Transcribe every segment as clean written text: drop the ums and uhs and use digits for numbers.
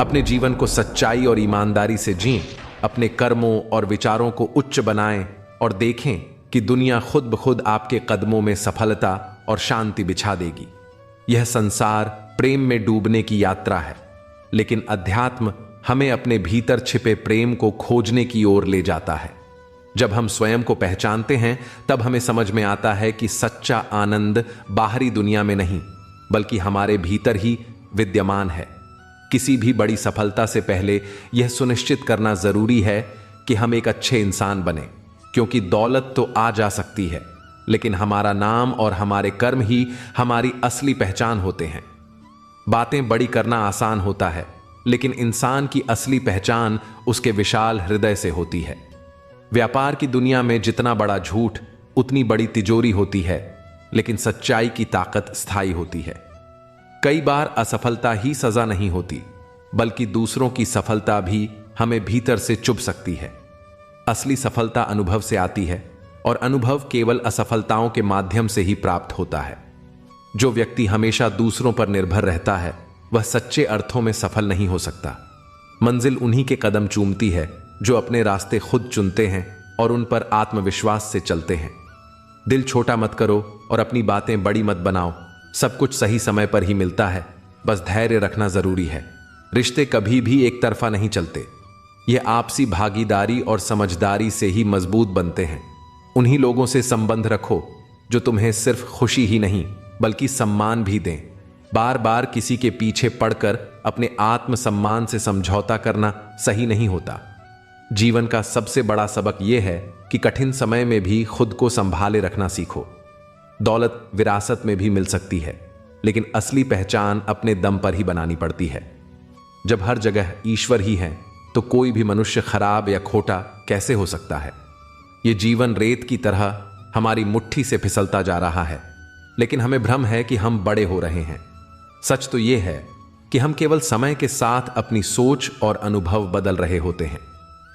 अपने जीवन को सच्चाई और ईमानदारी से जिएं, अपने कर्मों और विचारों को उच्च बनाएं और देखें कि दुनिया खुद ब खुद आपके कदमों में सफलता और शांति बिछा देगी। यह संसार प्रेम में डूबने की यात्रा है, लेकिन अध्यात्म हमें अपने भीतर छिपे प्रेम को खोजने की ओर ले जाता है। जब हम स्वयं को पहचानते हैं, तब हमें समझ में आता है कि सच्चा आनंद बाहरी दुनिया में नहीं, बल्कि हमारे भीतर ही विद्यमान है। किसी भी बड़ी सफलता से पहले यह सुनिश्चित करना जरूरी है कि हम एक अच्छे इंसान बने, क्योंकि दौलत तो आ जा सकती है, लेकिन हमारा नाम और हमारे कर्म ही हमारी असली पहचान होते हैं। बातें बड़ी करना आसान होता है, लेकिन इंसान की असली पहचान उसके विशाल हृदय से होती है। व्यापार की दुनिया में जितना बड़ा झूठ उतनी बड़ी तिजोरी होती है, लेकिन सच्चाई की ताकत स्थायी होती है। कई बार असफलता ही सजा नहीं होती, बल्कि दूसरों की सफलता भी हमें भीतर से चुभ सकती है। असली सफलता अनुभव से आती है, और अनुभव केवल असफलताओं के माध्यम से ही प्राप्त होता है। जो व्यक्ति हमेशा दूसरों पर निर्भर रहता है, वह सच्चे अर्थों में सफल नहीं हो सकता। मंजिल उन्हीं के कदम चूमती है जो अपने रास्ते खुद चुनते हैं और उन पर आत्मविश्वास से चलते हैं। दिल छोटा मत करो और अपनी बातें बड़ी मत बनाओ। सब कुछ सही समय पर ही मिलता है, बस धैर्य रखना जरूरी है। रिश्ते कभी भी एक तरफा नहीं चलते, ये आपसी भागीदारी और समझदारी से ही मजबूत बनते हैं। उन्हीं लोगों से संबंध रखो जो तुम्हें सिर्फ खुशी ही नहीं बल्कि सम्मान भी दें। बार बार किसी के पीछे पड़कर अपने आत्मसम्मान से समझौता करना सही नहीं होता। जीवन का सबसे बड़ा सबक यह है कि कठिन समय में भी खुद को संभाले रखना सीखो। दौलत विरासत में भी मिल सकती है, लेकिन असली पहचान अपने दम पर ही बनानी पड़ती है। जब हर जगह ईश्वर ही है, तो कोई भी मनुष्य खराब या खोटा कैसे हो सकता है। यह जीवन रेत की तरह हमारी मुट्ठी से फिसलता जा रहा है, लेकिन हमें भ्रम है कि हम बड़े हो रहे हैं। सच तो यह है कि हम केवल समय के साथ अपनी सोच और अनुभव बदल रहे होते हैं।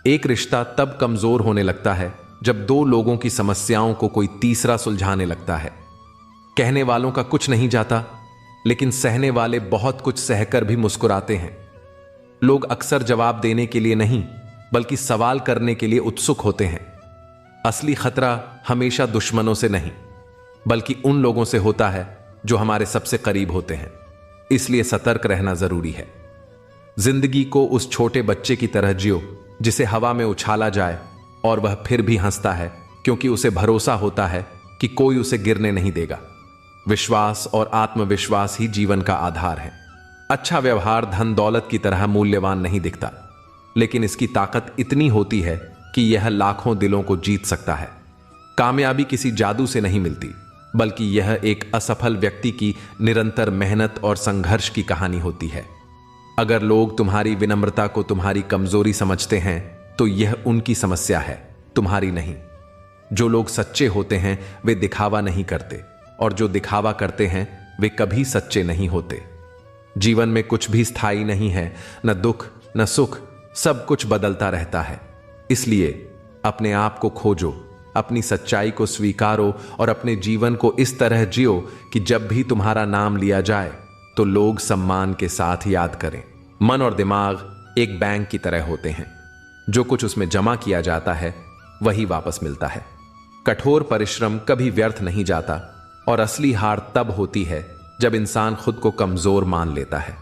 एक रिश्ता तब कमजोर होने लगता है जब दो लोगों की समस्याओं को कोई तीसरा सुलझाने लगता है। कहने वालों का कुछ नहीं जाता, लेकिन सहने वाले बहुत कुछ सहकर भी मुस्कुराते हैं। लोग अक्सर जवाब देने के लिए नहीं, बल्कि सवाल करने के लिए उत्सुक होते हैं। असली खतरा हमेशा दुश्मनों से नहीं, बल्कि उन लोगों से होता है जो हमारे सबसे करीब होते हैं। इसलिए सतर्क रहना जरूरी है। जिंदगी को उस छोटे बच्चे की तरह जियो जिसे हवा में उछाला जाए और वह फिर भी हंसता है, क्योंकि उसे भरोसा होता है कि कोई उसे गिरने नहीं देगा। विश्वास और आत्मविश्वास ही जीवन का आधार है। अच्छा व्यवहार धन दौलत की तरह मूल्यवान नहीं दिखता, लेकिन इसकी ताकत इतनी होती है कि यह लाखों दिलों को जीत सकता है। कामयाबी किसी जादू से नहीं मिलती, बल्कि यह एक असफल व्यक्ति की निरंतर मेहनत और संघर्ष की कहानी होती है। अगर लोग तुम्हारी विनम्रता को तुम्हारी कमजोरी समझते हैं, तो यह उनकी समस्या है, तुम्हारी नहीं। जो लोग सच्चे होते हैं वे दिखावा नहीं करते, और जो दिखावा करते हैं वे कभी सच्चे नहीं होते। जीवन में कुछ भी स्थायी नहीं है, न दुख न सुख, सब कुछ बदलता रहता है। इसलिए अपने आप को खोजो, अपनी सच्चाई को स्वीकारो और अपने जीवन को इस तरह जियो कि जब भी तुम्हारा नाम लिया जाए तो लोग सम्मान के साथ याद करें। मन और दिमाग एक बैंक की तरह होते हैं। जो कुछ उसमें जमा किया जाता है वही वापस मिलता है। कठोर परिश्रम कभी व्यर्थ नहीं जाता, और असली हार तब होती है जब इंसान खुद को कमजोर मान लेता है।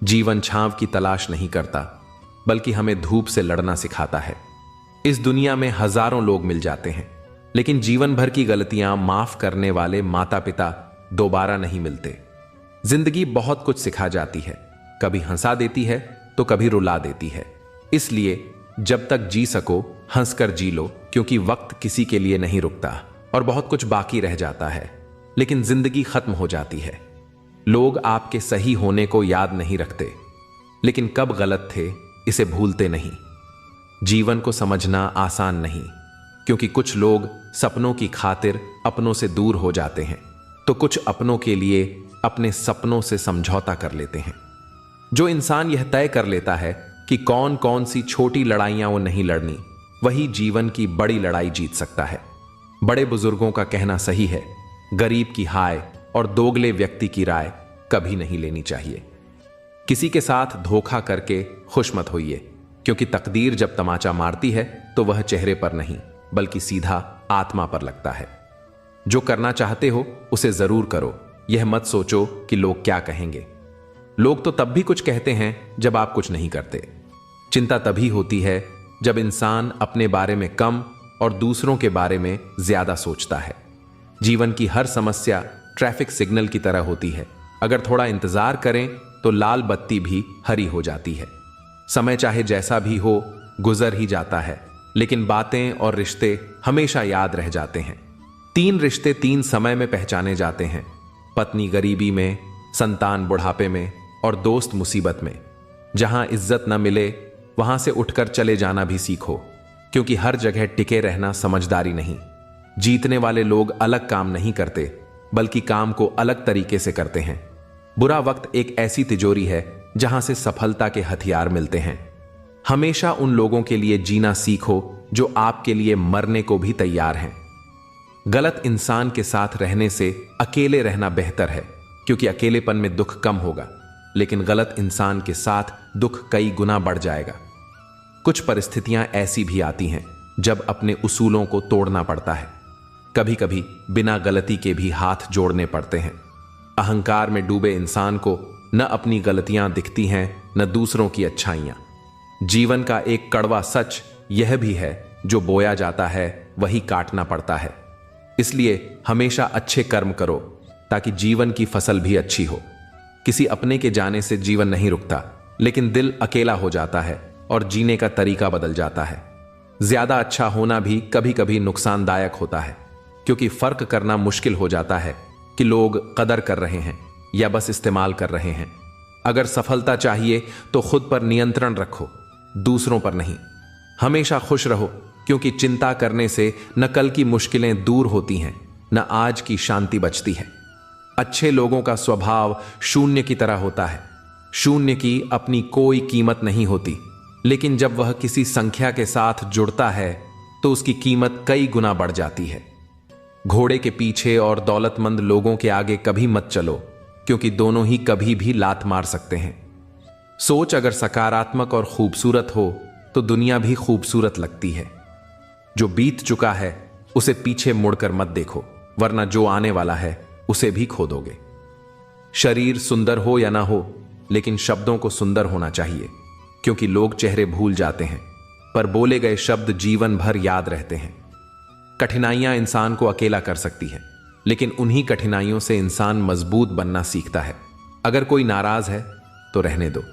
जीवन छांव की तलाश नहीं करता, बल्कि हमें धूप से लड़ना सिखाता है। इस दुनिया में हजारों लोग मिल जाते हैं, लेकिन जीवन भर की गलतियां माफ करने वाले माता पिता दोबारा नहीं मिलते। जिंदगी बहुत कुछ सिखा जाती है, कभी हंसा देती है तो कभी रुला देती है। इसलिए जब तक जी सको हंसकर जी लो, क्योंकि वक्त किसी के लिए नहीं रुकता और बहुत कुछ बाकी रह जाता है, लेकिन जिंदगी खत्म हो जाती है। लोग आपके सही होने को याद नहीं रखते, लेकिन कब गलत थे इसे भूलते नहीं। जीवन को समझना आसान नहीं, क्योंकि कुछ लोग सपनों की खातिर अपनों से दूर हो जाते हैं, तो कुछ अपनों के लिए अपने सपनों से समझौता कर लेते हैं। जो इंसान यह तय कर लेता है कि कौन कौन सी छोटी लड़ाइयां वो नहीं लड़नी, वही जीवन की बड़ी लड़ाई जीत सकता है। बड़े बुजुर्गों का कहना सही है, गरीब की हाय और दोगले व्यक्ति की राय कभी नहीं लेनी चाहिए। किसी के साथ धोखा करके खुश मत होइए, क्योंकि तकदीर जब तमाचा मारती है तो वह चेहरे पर नहीं बल्कि सीधा आत्मा पर लगता है। जो करना चाहते हो उसे जरूर करो, यह मत सोचो कि लोग क्या कहेंगे। लोग तो तब भी कुछ कहते हैं जब आप कुछ नहीं करते। चिंता तभी होती है जब इंसान अपने बारे में कम और दूसरों के बारे में ज्यादा सोचता है। जीवन की हर समस्या ट्रैफिक सिग्नल की तरह होती है, अगर थोड़ा इंतजार करें तो लाल बत्ती भी हरी हो जाती है। समय चाहे जैसा भी हो गुजर ही जाता है, लेकिन बातें और रिश्ते हमेशा याद रह जाते हैं। 3 रिश्ते 3 समय में पहचाने जाते हैं, पत्नी गरीबी में, संतान बुढ़ापे में और दोस्त मुसीबत में। जहां इज्जत न मिले वहां से उठकर चले जाना भी सीखो, क्योंकि हर जगह टिके रहना समझदारी नहीं। जीतने वाले लोग अलग काम नहीं करते बल्कि काम को अलग तरीके से करते हैं। बुरा वक्त एक ऐसी तिजोरी है जहां से सफलता के हथियार मिलते हैं। हमेशा उन लोगों के लिए जीना सीखो जो आपके लिए मरने को भी तैयार हैं। गलत इंसान के साथ रहने से अकेले रहना बेहतर है, क्योंकि अकेलेपन में दुख कम होगा, लेकिन गलत इंसान के साथ दुख कई गुना बढ़ जाएगा। कुछ परिस्थितियां ऐसी भी आती हैं जब अपने उसूलों को तोड़ना पड़ता है। कभी कभी बिना गलती के भी हाथ जोड़ने पड़ते हैं। अहंकार में डूबे इंसान को न अपनी गलतियां दिखती हैं न दूसरों की अच्छाइयां। जीवन का एक कड़वा सच यह भी है, जो बोया जाता है वही काटना पड़ता है। इसलिए हमेशा अच्छे कर्म करो ताकि जीवन की फसल भी अच्छी हो। किसी अपने के जाने से जीवन नहीं रुकता, लेकिन दिल अकेला हो जाता है और जीने का तरीका बदल जाता है। ज्यादा अच्छा होना भी कभी कभी नुकसानदायक होता है, क्योंकि फर्क करना मुश्किल हो जाता है कि लोग कदर कर रहे हैं या बस इस्तेमाल कर रहे हैं। अगर सफलता चाहिए तो खुद पर नियंत्रण रखो, दूसरों पर नहीं। हमेशा खुश रहो, क्योंकि चिंता करने से न कल की मुश्किलें दूर होती हैं न आज की शांति बचती है। अच्छे लोगों का स्वभाव शून्य की तरह होता है। शून्य की अपनी कोई कीमत नहीं होती, लेकिन जब वह किसी संख्या के साथ जुड़ता है तो उसकी कीमत कई गुना बढ़ जाती है। घोड़े के पीछे और दौलतमंद लोगों के आगे कभी मत चलो, क्योंकि दोनों ही कभी भी लात मार सकते हैं। सोच अगर सकारात्मक और खूबसूरत हो तो दुनिया भी खूबसूरत लगती है। जो बीत चुका है उसे पीछे मुड़कर मत देखो, वरना जो आने वाला है उसे भी खो दोगे। शरीर सुंदर हो या ना हो, लेकिन शब्दों को सुंदर होना चाहिए, क्योंकि लोग चेहरे भूल जाते हैं पर बोले गए शब्द जीवन भर याद रहते हैं। कठिनाइयां इंसान को अकेला कर सकती है, लेकिन उन्हीं कठिनाइयों से इंसान मजबूत बनना सीखता है। अगर कोई नाराज है तो रहने दो।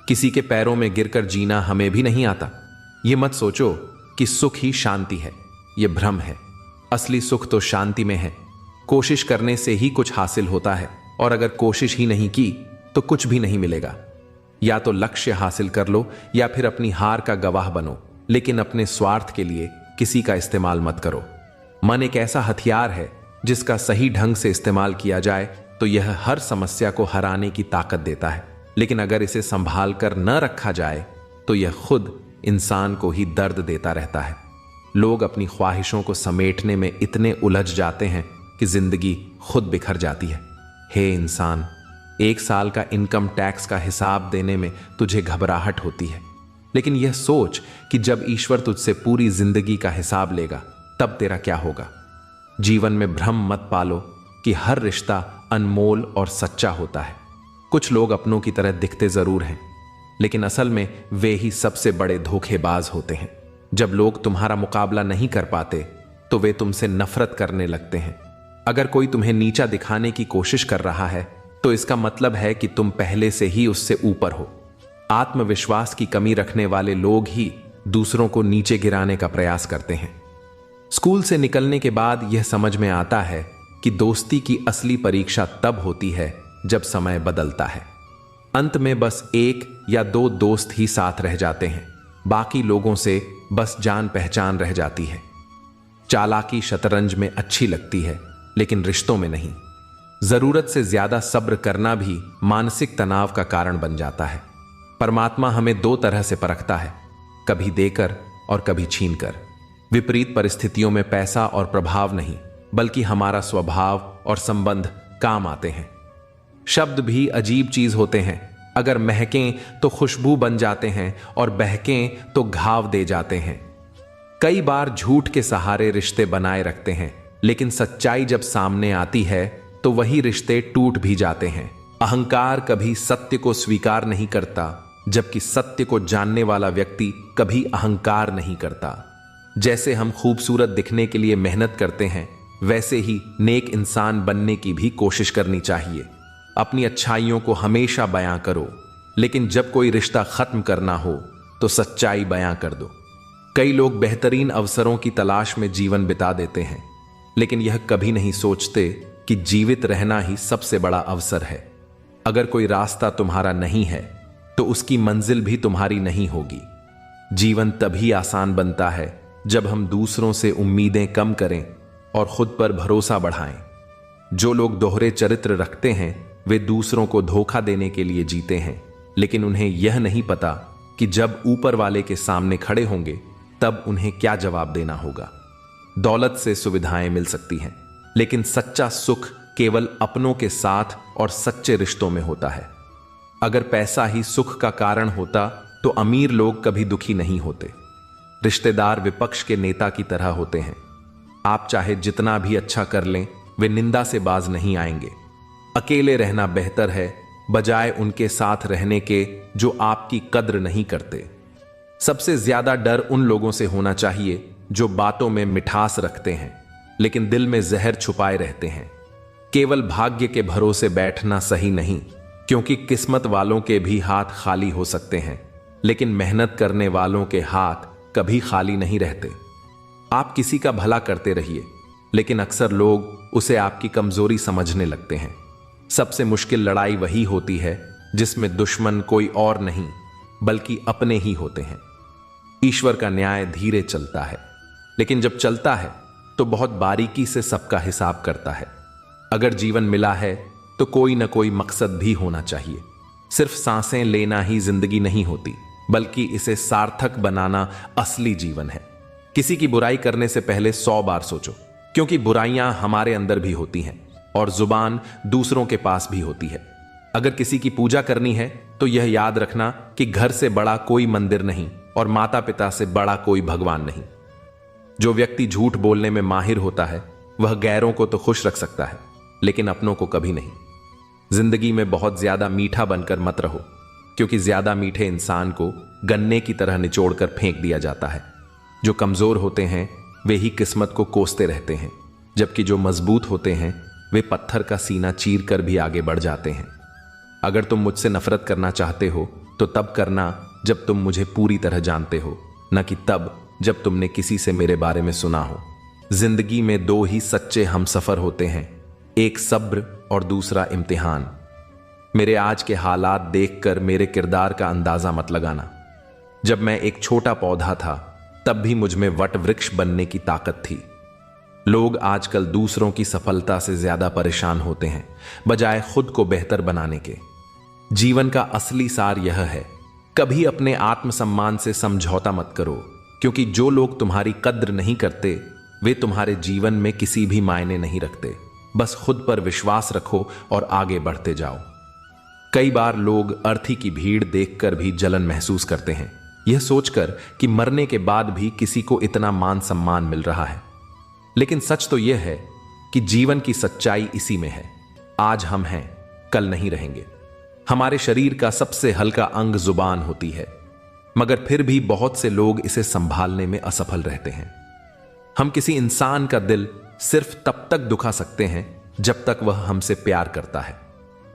किसी के पैरों में गिरकर जीना हमें भी नहीं आता। यह मत सोचो कि सुख ही शांति है, यह भ्रम है। असली सुख तो शांति में है। कोशिश करने से ही कुछ हासिल होता है, और अगर कोशिश ही नहीं की तो कुछ भी नहीं मिलेगा। या तो लक्ष्य हासिल कर लो या फिर अपनी हार का गवाह बनो, लेकिन अपने स्वार्थ के लिए किसी का इस्तेमाल मत करो। मन एक ऐसा हथियार है जिसका सही ढंग से इस्तेमाल किया जाए तो यह हर समस्या को हराने की ताकत देता है, लेकिन अगर इसे संभाल कर न रखा जाए तो यह खुद इंसान को ही दर्द देता रहता है। लोग अपनी ख्वाहिशों को समेटने में इतने उलझ जाते हैं कि जिंदगी खुद बिखर जाती है। हे इंसान, 1 साल का इनकम टैक्स का हिसाब देने में तुझे घबराहट होती है, लेकिन यह सोच कि जब ईश्वर तुझसे पूरी जिंदगी का हिसाब लेगा तब तेरा क्या होगा। जीवन में भ्रम मत पालो कि हर रिश्ता अनमोल और सच्चा होता है। कुछ लोग अपनों की तरह दिखते जरूर हैं, लेकिन असल में वे ही सबसे बड़े धोखेबाज होते हैं। जब लोग तुम्हारा मुकाबला नहीं कर पाते तो वे तुमसे नफरत करने लगते हैं। अगर कोई तुम्हें नीचा दिखाने की कोशिश कर रहा है तो इसका मतलब है कि तुम पहले से ही उससे ऊपर हो। आत्मविश्वास की कमी रखने वाले लोग ही दूसरों को नीचे गिराने का प्रयास करते हैं। स्कूल से निकलने के बाद यह समझ में आता है कि दोस्ती की असली परीक्षा तब होती है जब समय बदलता है। अंत में बस 1 या 2 दोस्त ही साथ रह जाते हैं, बाकी लोगों से बस जान पहचान रह जाती है। चालाकी शतरंज में अच्छी लगती है, लेकिन रिश्तों में नहीं। जरूरत से ज्यादा सब्र करना भी मानसिक तनाव का कारण बन जाता है। परमात्मा हमें 2 तरह से परखता है, कभी देकर और कभी छीनकर। विपरीत परिस्थितियों में पैसा और प्रभाव नहीं, बल्कि हमारा स्वभाव और संबंध काम आते हैं। शब्द भी अजीब चीज होते हैं। अगर महकें तो खुशबू बन जाते हैं और बहकें तो घाव दे जाते हैं। कई बार झूठ के सहारे रिश्ते बनाए रखते हैं, लेकिन सच्चाई जब सामने आती है तो वही रिश्ते टूट भी जाते हैं। अहंकार कभी सत्य को स्वीकार नहीं करता, जबकि सत्य को जानने वाला व्यक्ति कभी अहंकार नहीं करता। जैसे हम खूबसूरत दिखने के लिए मेहनत करते हैं, वैसे ही नेक इंसान बनने की भी कोशिश करनी चाहिए। अपनी अच्छाइयों को हमेशा बयां करो, लेकिन जब कोई रिश्ता खत्म करना हो तो सच्चाई बयां कर दो। कई लोग बेहतरीन अवसरों की तलाश में जीवन बिता देते हैं, लेकिन यह कभी नहीं सोचते कि जीवित रहना ही सबसे बड़ा अवसर है। अगर कोई रास्ता तुम्हारा नहीं है तो उसकी मंजिल भी तुम्हारी नहीं होगी। जीवन तभी आसान बनता है जब हम दूसरों से उम्मीदें कम करें और खुद पर भरोसा बढ़ाएं। जो लोग दोहरे चरित्र रखते हैं वे दूसरों को धोखा देने के लिए जीते हैं, लेकिन उन्हें यह नहीं पता कि जब ऊपर वाले के सामने खड़े होंगे तब उन्हें क्या जवाब देना होगा। दौलत से सुविधाएं मिल सकती हैं, लेकिन सच्चा सुख केवल अपनों के साथ और सच्चे रिश्तों में होता है। अगर पैसा ही सुख का कारण होता तो अमीर लोग कभी दुखी नहीं होते। रिश्तेदार विपक्ष के नेता की तरह होते हैं। आप चाहे जितना भी अच्छा कर लें, वे निंदा से बाज नहीं आएंगे। अकेले रहना बेहतर है बजाय उनके साथ रहने के जो आपकी कद्र नहीं करते। सबसे ज्यादा डर उन लोगों से होना चाहिए जो बातों में मिठास रखते हैं, लेकिन दिल में जहर छुपाए रहते हैं। केवल भाग्य के भरोसे बैठना सही नहीं, क्योंकि किस्मत वालों के भी हाथ खाली हो सकते हैं, लेकिन मेहनत करने वालों के हाथ कभी खाली नहीं रहते। आप किसी का भला करते रहिए, लेकिन अक्सर लोग उसे आपकी कमजोरी समझने लगते हैं। सबसे मुश्किल लड़ाई वही होती है जिसमें दुश्मन कोई और नहीं बल्कि अपने ही होते हैं। ईश्वर का न्याय धीरे चलता है, लेकिन जब चलता है तो बहुत बारीकी से सबका हिसाब करता है। अगर जीवन मिला है तो कोई ना कोई मकसद भी होना चाहिए। सिर्फ सांसें लेना ही जिंदगी नहीं होती, बल्कि इसे सार्थक बनाना असली जीवन है। किसी की बुराई करने से पहले 100 बार सोचो, क्योंकि बुराइयां हमारे अंदर भी होती हैं और जुबान दूसरों के पास भी होती है। अगर किसी की पूजा करनी है तो यह याद रखना कि घर से बड़ा कोई मंदिर नहीं और माता पिता से बड़ा कोई भगवान नहीं। जो व्यक्ति झूठ बोलने में माहिर होता है वह गैरों को तो खुश रख सकता है, लेकिन अपनों को कभी नहीं। जिंदगी में बहुत ज्यादा मीठा बनकर मत रहो, क्योंकि ज्यादा मीठे इंसान को गन्ने की तरह निचोड़कर फेंक दिया जाता है। जो कमजोर होते हैं वे ही किस्मत को कोसते रहते हैं, जबकि जो मजबूत होते हैं वे पत्थर का सीना चीर कर भी आगे बढ़ जाते हैं। अगर तुम मुझसे नफरत करना चाहते हो तो तब करना जब तुम मुझे पूरी तरह जानते हो, न कि तब जब तुमने किसी से मेरे बारे में सुना हो। जिंदगी में 2 ही सच्चे हमसफर होते हैं, एक सब्र और दूसरा इम्तिहान। मेरे आज के हालात देखकर मेरे किरदार का अंदाजा मत लगाना। जब मैं एक छोटा पौधा था तब भी मुझ में वट वृक्ष बनने की ताकत थी। लोग आजकल दूसरों की सफलता से ज्यादा परेशान होते हैं बजाय खुद को बेहतर बनाने के। जीवन का असली सार यह है, कभी अपने आत्मसम्मान से समझौता मत करो, क्योंकि जो लोग तुम्हारी कद्र नहीं करते वे तुम्हारे जीवन में किसी भी मायने नहीं रखते। बस खुद पर विश्वास रखो और आगे बढ़ते जाओ। कई बार लोग अर्थी की भीड़ देखकर भी जलन महसूस करते हैं, यह सोचकर कि मरने के बाद भी किसी को इतना मान सम्मान मिल रहा है। लेकिन सच तो यह है कि जीवन की सच्चाई इसी में है। आज हम हैं, कल नहीं रहेंगे। हमारे शरीर का सबसे हल्का अंग जुबान होती है, मगर फिर भी बहुत से लोग इसे संभालने में असफल रहते हैं। हम किसी इंसान का दिल सिर्फ तब तक दुखा सकते हैं जब तक वह हमसे प्यार करता है,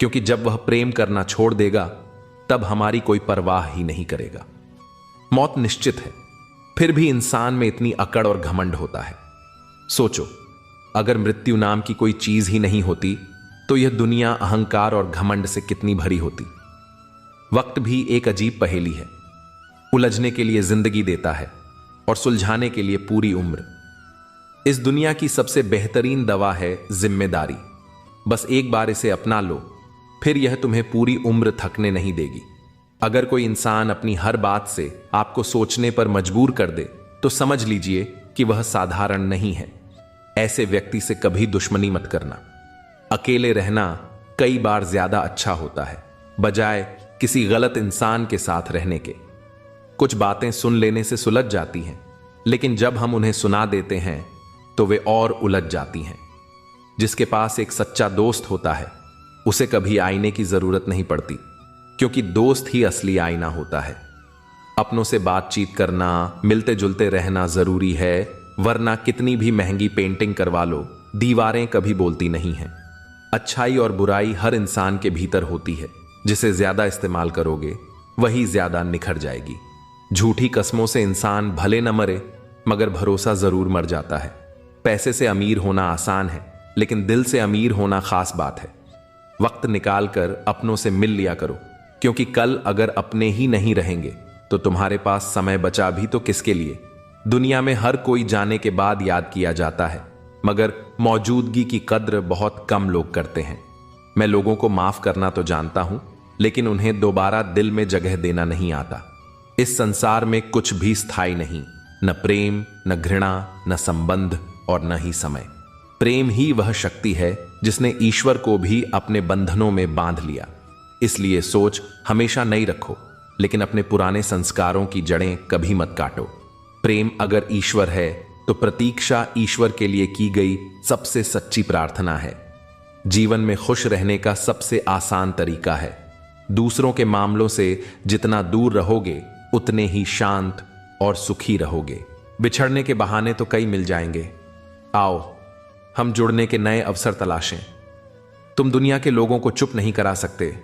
क्योंकि जब वह प्रेम करना छोड़ देगा तब हमारी कोई परवाह ही नहीं करेगा। मौत निश्चित है, फिर भी इंसान में इतनी अकड़ और घमंड होता है। सोचो, अगर मृत्यु नाम की कोई चीज ही नहीं होती तो यह दुनिया अहंकार और घमंड से कितनी भरी होती। वक्त भी एक अजीब पहेली है, उलझने के लिए जिंदगी देता है और सुलझाने के लिए पूरी उम्र। इस दुनिया की सबसे बेहतरीन दवा है जिम्मेदारी। बस एक बार इसे अपना लो, फिर यह तुम्हें पूरी उम्र थकने नहीं देगी। अगर कोई इंसान अपनी हर बात से आपको सोचने पर मजबूर कर दे तो समझ लीजिए कि वह साधारण नहीं है। ऐसे व्यक्ति से कभी दुश्मनी मत करना। अकेले रहना कई बार ज्यादा अच्छा होता है, बजाय किसी गलत इंसान के साथ रहने के। कुछ बातें सुन लेने से सुलझ जाती हैं, लेकिन जब हम उन्हें सुना देते हैं तो वे और उलझ जाती हैं। जिसके पास एक सच्चा दोस्त होता है उसे कभी आईने की जरूरत नहीं पड़ती, क्योंकि दोस्त ही असली आईना होता है। अपनों से बातचीत करना, मिलते जुलते रहना जरूरी है, वरना कितनी भी महंगी पेंटिंग करवा लो, दीवारें कभी बोलती नहीं हैं। अच्छाई और बुराई हर इंसान के भीतर होती है, जिसे ज्यादा इस्तेमाल करोगे वही ज्यादा निखर जाएगी। झूठी कस्मों से इंसान भले न मरे, मगर भरोसा जरूर मर जाता है। पैसे से अमीर होना आसान है, लेकिन दिल से अमीर होना खास बात है। वक्त निकाल कर अपनों से मिल लिया करो, क्योंकि कल अगर अपने ही नहीं रहेंगे तो तुम्हारे पास समय बचा भी तो किसके लिए। दुनिया में हर कोई जाने के बाद याद किया जाता है, मगर मौजूदगी की कद्र बहुत कम लोग करते हैं। मैं लोगों को माफ करना तो जानता हूं, लेकिन उन्हें दोबारा दिल में जगह देना नहीं आता। इस संसार में कुछ भी स्थायी नहीं, न प्रेम, न घृणा, न संबंध और न ही समय। प्रेम ही वह शक्ति है जिसने ईश्वर को भी अपने बंधनों में बांध लिया। इसलिए सोच हमेशा नई रखो, लेकिन अपने पुराने संस्कारों की जड़ें कभी मत काटो। प्रेम अगर ईश्वर है तो प्रतीक्षा ईश्वर के लिए की गई सबसे सच्ची प्रार्थना है। जीवन में खुश रहने का सबसे आसान तरीका है। दूसरों के मामलों से जितना दूर रहोगे उतने ही शांत और सुखी रहोगे। बिछड़ने के बहाने तो कई मिल जाएंगे, आओ हम जुड़ने के नए अवसर तलाशें। तुम दुनिया के लोगों को चुप नहीं करा सकते,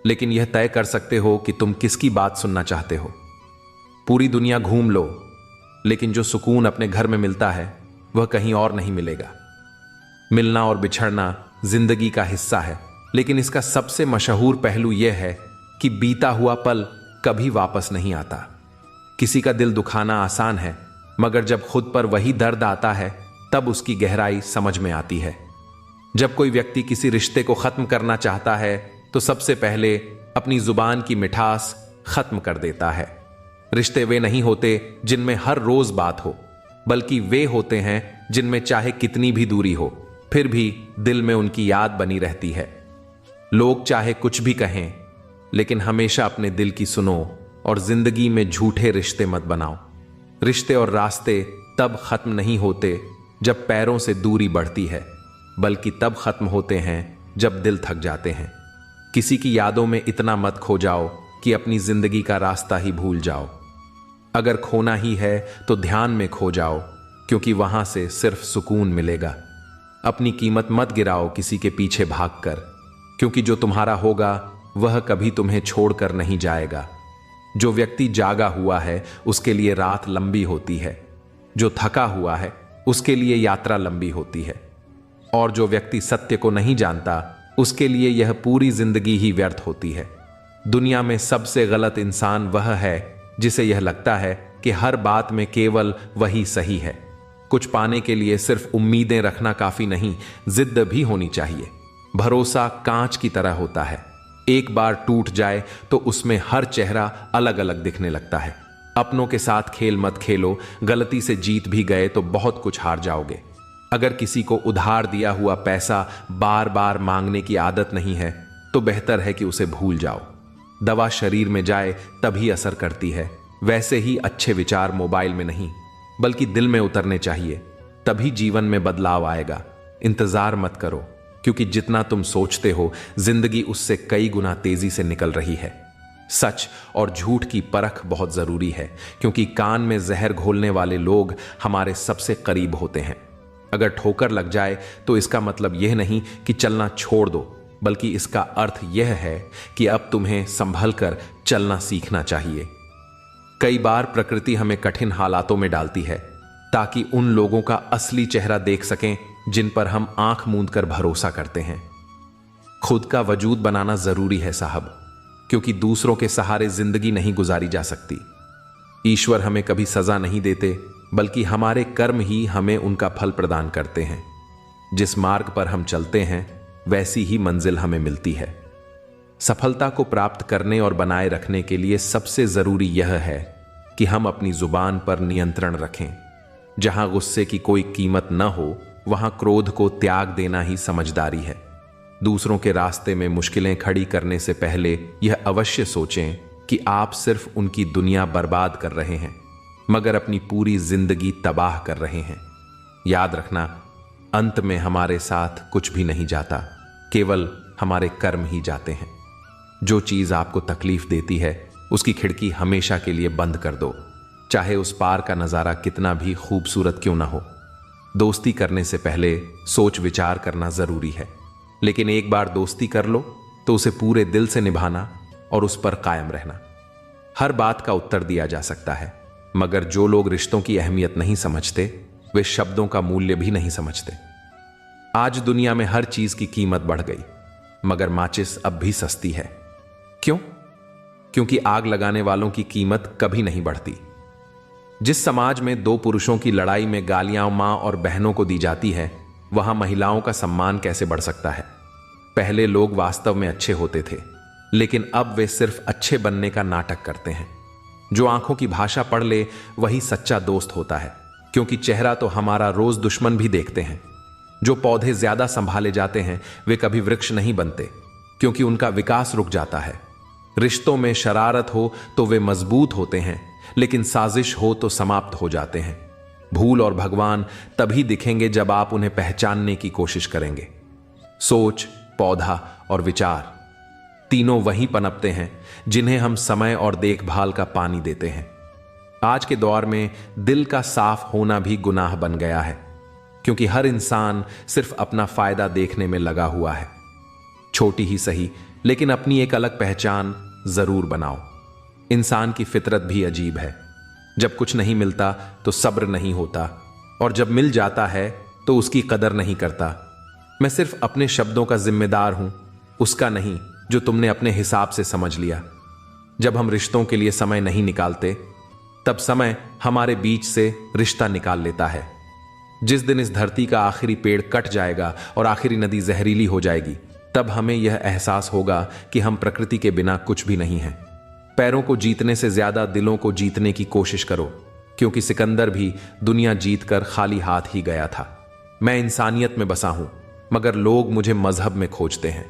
लेकिन यह तय कर सकते हो कि तुम किसकी बात सुनना चाहते हो। पूरी दुनिया घूम लो, लेकिन जो सुकून अपने घर में मिलता है वह कहीं और नहीं मिलेगा। मिलना और बिछड़ना जिंदगी का हिस्सा है, लेकिन इसका सबसे मशहूर पहलू यह है कि बीता हुआ पल कभी वापस नहीं आता। किसी का दिल दुखाना आसान है, मगर जब खुद पर वही दर्द आता है तब उसकी गहराई समझ में आती है। जब कोई व्यक्ति किसी रिश्ते को खत्म करना चाहता है तो सबसे पहले अपनी जुबान की मिठास खत्म कर देता है। रिश्ते वे नहीं होते जिनमें हर रोज बात हो, बल्कि वे होते हैं जिनमें चाहे कितनी भी दूरी हो फिर भी दिल में उनकी याद बनी रहती है। लोग चाहे कुछ भी कहें, लेकिन हमेशा अपने दिल की सुनो और जिंदगी में झूठे रिश्ते मत बनाओ। रिश्ते और रास्ते तब खत्म नहीं होते जब पैरों से दूरी बढ़ती है, बल्कि तब खत्म होते हैं जब दिल थक जाते हैं। किसी की यादों में इतना मत खो जाओ कि अपनी जिंदगी का रास्ता ही भूल जाओ। अगर खोना ही है तो ध्यान में खो जाओ, क्योंकि वहां से सिर्फ सुकून मिलेगा। अपनी कीमत मत गिराओ किसी के पीछे भागकर, क्योंकि जो तुम्हारा होगा वह कभी तुम्हें छोड़कर नहीं जाएगा। जो व्यक्ति जागा हुआ है उसके लिए रात लंबी होती है, जो थका हुआ है उसके लिए यात्रा लंबी होती है, और जो व्यक्ति सत्य को नहीं जानता उसके लिए यह पूरी जिंदगी ही व्यर्थ होती है। दुनिया में सबसे गलत इंसान वह है जिसे यह लगता है कि हर बात में केवल वही सही है। कुछ पाने के लिए सिर्फ उम्मीदें रखना काफी नहीं, जिद्द भी होनी चाहिए। भरोसा कांच की तरह होता है, एक बार टूट जाए तो उसमें हर चेहरा अलग अलग दिखने लगता है। अपनों के साथ खेल मत खेलो, गलती से जीत भी गए तो बहुत कुछ हार जाओगे। अगर किसी को उधार दिया हुआ पैसा बार बार मांगने की आदत नहीं है तो बेहतर है कि उसे भूल जाओ। दवा शरीर में जाए तभी असर करती है, वैसे ही अच्छे विचार मोबाइल में नहीं बल्कि दिल में उतरने चाहिए, तभी जीवन में बदलाव आएगा। इंतजार मत करो, क्योंकि जितना तुम सोचते हो जिंदगी उससे कई गुना तेजी से निकल रही है। सच और झूठ की परख बहुत जरूरी है, क्योंकि कान में जहर घोलने वाले लोग हमारे सबसे करीब होते हैं। अगर ठोकर लग जाए तो इसका मतलब यह नहीं कि चलना छोड़ दो, बल्कि इसका अर्थ यह है कि अब तुम्हें संभल कर चलना सीखना चाहिए। कई बार प्रकृति हमें कठिन हालातों में डालती है ताकि उन लोगों का असली चेहरा देख सकें जिन पर हम आंख मूंद कर भरोसा करते हैं। खुद का वजूद बनाना जरूरी है साहब, क्योंकि दूसरों के सहारे जिंदगी नहीं गुजारी जा सकती। ईश्वर हमें कभी सजा नहीं देते, बल्कि हमारे कर्म ही हमें उनका फल प्रदान करते हैं। जिस मार्ग पर हम चलते हैं वैसी ही मंजिल हमें मिलती है। सफलता को प्राप्त करने और बनाए रखने के लिए सबसे जरूरी यह है कि हम अपनी जुबान पर नियंत्रण रखें। जहां गुस्से की कोई कीमत न हो वहां क्रोध को त्याग देना ही समझदारी है। दूसरों के रास्ते में मुश्किलें खड़ी करने से पहले यह अवश्य सोचें कि आप सिर्फ उनकी दुनिया बर्बाद कर रहे हैं, मगर अपनी पूरी जिंदगी तबाह कर रहे हैं। याद रखना, अंत में हमारे साथ कुछ भी नहीं जाता, केवल हमारे कर्म ही जाते हैं। जो चीज आपको तकलीफ देती है उसकी खिड़की हमेशा के लिए बंद कर दो, चाहे उस पार का नजारा कितना भी खूबसूरत क्यों ना हो। दोस्ती करने से पहले सोच विचार करना जरूरी है, लेकिन एक बार दोस्ती कर लो तो उसे पूरे दिल से निभाना और उस पर कायम रहना। हर बात का उत्तर दिया जा सकता है, मगर जो लोग रिश्तों की अहमियत नहीं समझते वे शब्दों का मूल्य भी नहीं समझते। आज दुनिया में हर चीज की कीमत बढ़ गई, मगर माचिस अब भी सस्ती है। क्यों? क्योंकि आग लगाने वालों की कीमत कभी नहीं बढ़ती। जिस समाज में दो पुरुषों की लड़ाई में गालियां मां और बहनों को दी जाती है, वहां महिलाओं का सम्मान कैसे बढ़ सकता है? पहले लोग वास्तव में अच्छे होते थे, लेकिन अब वे सिर्फ अच्छे बनने का नाटक करते हैं। जो आंखों की भाषा पढ़ ले वही सच्चा दोस्त होता है, क्योंकि चेहरा तो हमारा रोज दुश्मन भी देखते हैं। जो पौधे ज्यादा संभाले जाते हैं वे कभी वृक्ष नहीं बनते, क्योंकि उनका विकास रुक जाता है। रिश्तों में शरारत हो तो वे मजबूत होते हैं, लेकिन साजिश हो तो समाप्त हो जाते हैं। भूल और भगवान तभी दिखेंगे जब आप उन्हें पहचानने की कोशिश करेंगे। सोच, पौधा और विचार तीनों वहीं पनपते हैं जिन्हें हम समय और देखभाल का पानी देते हैं। आज के दौर में दिल का साफ होना भी गुनाह बन गया है, क्योंकि हर इंसान सिर्फ अपना फायदा देखने में लगा हुआ है। छोटी ही सही, लेकिन अपनी एक अलग पहचान जरूर बनाओ। इंसान की फितरत भी अजीब है। जब कुछ नहीं मिलता तो सब्र नहीं होता, और जब मिल जाता है तो उसकी कदर नहीं करता। मैं सिर्फ अपने शब्दों का जिम्मेदार हूं, उसका नहीं जो तुमने अपने हिसाब से समझ लिया। जब हम रिश्तों के लिए समय नहीं निकालते, तब समय हमारे बीच से रिश्ता निकाल लेता है। जिस दिन इस धरती का आखिरी पेड़ कट जाएगा और आखिरी नदी जहरीली हो जाएगी, तब हमें यह एहसास होगा कि हम प्रकृति के बिना कुछ भी नहीं हैं। पैरों को जीतने से ज्यादा दिलों को जीतने की कोशिश करो, क्योंकि सिकंदर भी दुनिया जीतकर खाली हाथ ही गया था। मैं इंसानियत में बसा हूं, मगर लोग मुझे मजहब में खोजते हैं।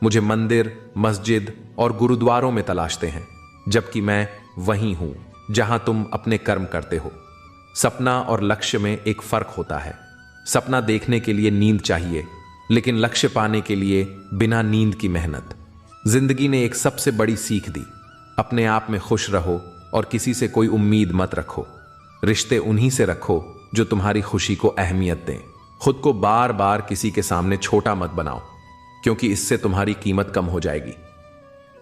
मुझे मंदिर, मस्जिद और गुरुद्वारों में तलाशते हैं, जबकि मैं वहीं हूं जहां तुम अपने कर्म करते हो। सपना और लक्ष्य में एक फर्क होता है। सपना देखने के लिए नींद चाहिए, लेकिन लक्ष्य पाने के लिए बिना नींद की मेहनत। जिंदगी ने एक सबसे बड़ी सीख दी, अपने आप में खुश रहो और किसी से कोई उम्मीद मत रखो। रिश्ते उन्हीं से रखो जो तुम्हारी खुशी को अहमियत दें। खुद को बार बार किसी के सामने छोटा मत बनाओ, क्योंकि इससे तुम्हारी कीमत कम हो जाएगी।